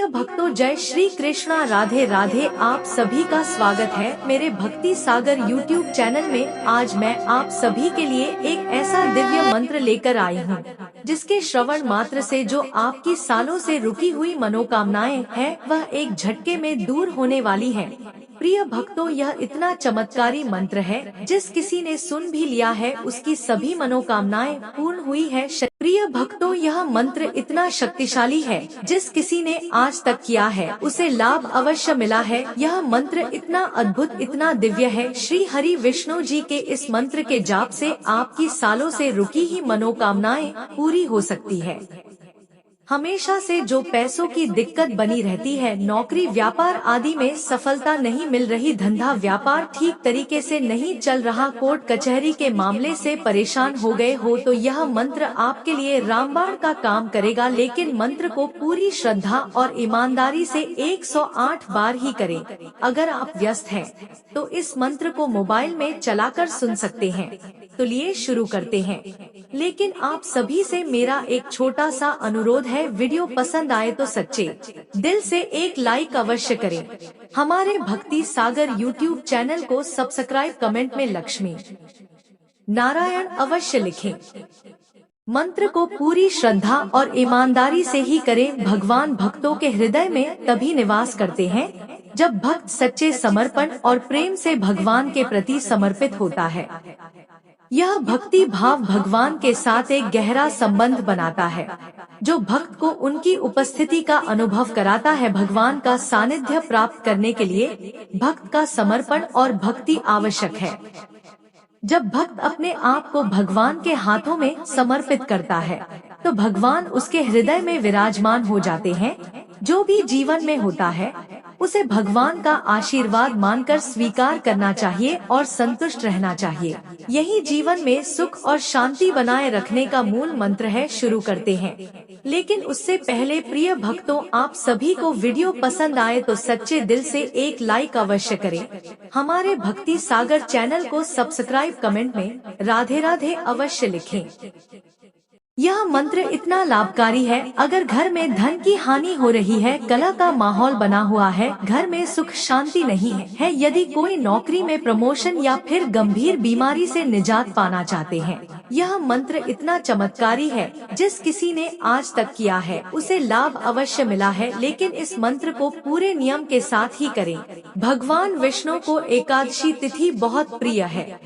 भक्तों, जय श्री कृष्णा, राधे राधे। आप सभी का स्वागत है मेरे भक्ति सागर YouTube चैनल में। आज मैं आप सभी के लिए एक ऐसा दिव्य मंत्र लेकर आई हूँ, जिसके श्रवण मात्र से जो आपकी सालों से रुकी हुई मनोकामनाएं हैं, वह एक झटके में दूर होने वाली है। प्रिय भक्तों, यह इतना चमत्कारी मंत्र है, जिस किसी ने सुन भी लिया है उसकी सभी मनोकामनाएं पूर्ण हुई है। प्रिय भक्तों, यह मंत्र इतना शक्तिशाली है, जिस किसी ने आज तक किया है उसे लाभ अवश्य मिला है। यह मंत्र इतना अद्भुत, इतना दिव्य है। श्री हरि विष्णु जी के इस मंत्र के जाप से आपकी सालों से रुकी ही मनोकामनाएं पूरी हो सकती है। हमेशा से जो पैसों की दिक्कत बनी रहती है, नौकरी व्यापार आदि में सफलता नहीं मिल रही, धंधा व्यापार ठीक तरीके से नहीं चल रहा, कोर्ट कचहरी के मामले से परेशान हो गए हो, तो यह मंत्र आपके लिए रामबाण का काम करेगा। लेकिन मंत्र को पूरी श्रद्धा और ईमानदारी से 108 बार ही करें। अगर आप व्यस्त हैं तो इस मंत्र को मोबाइल में चलाकर सुन सकते हैं। तो लिए शुरू करते हैं। लेकिन आप सभी से मेरा एक छोटा सा अनुरोध है, वीडियो पसंद आए तो सच्चे दिल से एक लाइक अवश्य करें। हमारे भक्ति सागर YouTube चैनल को सब्सक्राइब, कमेंट में लक्ष्मी नारायण अवश्य लिखें। मंत्र को पूरी श्रद्धा और ईमानदारी से ही करें। भगवान भक्तों के हृदय में तभी निवास करते हैं जब भक्त सच्चे समर्पण और प्रेम से भगवान के प्रति समर्पित होता है। यह भक्ति भाव भगवान के साथ एक गहरा संबंध बनाता है, जो भक्त को उनकी उपस्थिति का अनुभव कराता है। भगवान का सानिध्य प्राप्त करने के लिए भक्त का समर्पण और भक्ति आवश्यक है। जब भक्त अपने आप को भगवान के हाथों में समर्पित करता है, तो भगवान उसके हृदय में विराजमान हो जाते हैं। जो भी जीवन में होता है, उसे भगवान का आशीर्वाद मानकर स्वीकार करना चाहिए और संतुष्ट रहना चाहिए। यही जीवन में सुख और शांति बनाए रखने का मूल मंत्र है। शुरू करते हैं, लेकिन उससे पहले प्रिय भक्तों, आप सभी को वीडियो पसंद आए तो सच्चे दिल से एक लाइक अवश्य करें। हमारे भक्ति सागर चैनल को सब्सक्राइब, कमेंट में राधे राधे अवश्य लिखें। यह मंत्र इतना लाभकारी है। अगर घर में धन की हानि हो रही है, कलह का माहौल बना हुआ है, घर में सुख शांति नहीं है, यदि कोई नौकरी में प्रमोशन या फिर गंभीर बीमारी से निजात पाना चाहते हैं, यह मंत्र इतना चमत्कारी है। जिस किसी ने आज तक किया है उसे लाभ अवश्य मिला है। लेकिन इस मंत्र को पूरे नियम के साथ ही करें। भगवान विष्णु को एकादशी तिथि बहुत प्रिय है।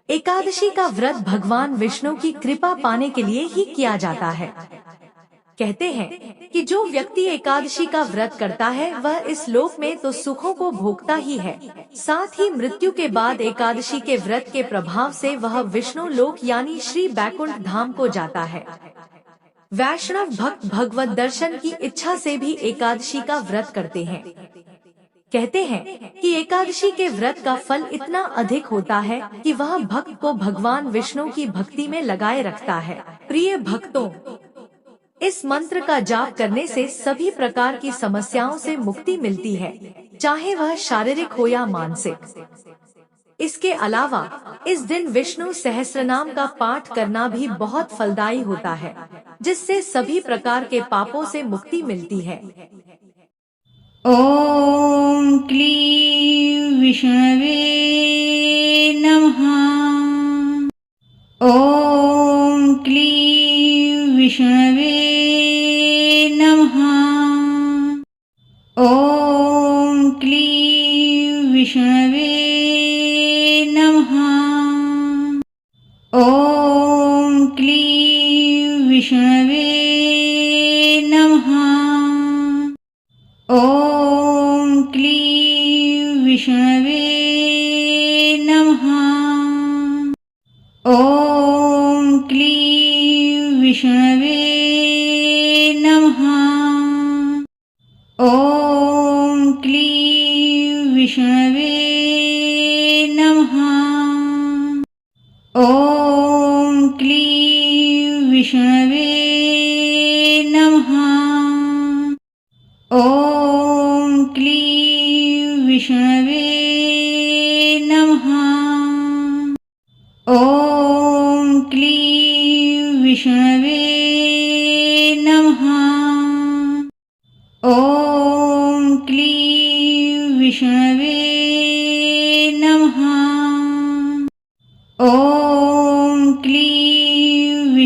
एकादशी का व्रत भगवान विष्णु की कृपा पाने के लिए ही किया जाता है। कहते हैं कि जो व्यक्ति एकादशी का व्रत करता है, वह इस लोक में तो सुखों को भोगता ही है, साथ ही मृत्यु के बाद एकादशी के व्रत के प्रभाव से वह विष्णु लोक यानी श्री बैकुंठ धाम को जाता है। वैष्णव भक्त भगवत दर्शन की इच्छा से भी एकादशी का व्रत करते हैं। कहते हैं कि एकादशी के व्रत का फल इतना अधिक होता है कि वह भक्त को भगवान विष्णु की भक्ति में लगाए रखता है। प्रिय भक्तों, इस मंत्र का जाप करने से सभी प्रकार की समस्याओं से मुक्ति मिलती है, चाहे वह शारीरिक हो या मानसिक। इसके अलावा इस दिन विष्णु सहस्त्रनाम का पाठ करना भी बहुत फलदायी होता है, जिससे सभी प्रकार के पापों से मुक्ति मिलती है। ॐ क्लीं विष्णवे नमः। ॐ क्लीं विष्णवे नमः। ॐ क्लीं विष्णवे नमः। ॐ क्लीं विष्णवे नमः। ॐ क्लीं विष्णवे नमः। ॐ क्लीं विष्णवे नमः। ॐ क्लीं विष्णवे नमः। ॐ क्लीं विष्णवे नमः। ॐ क्लीं विष्णवे नमः। ॐ क्लीं विष्णवे नमः। ॐ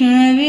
विष्णवे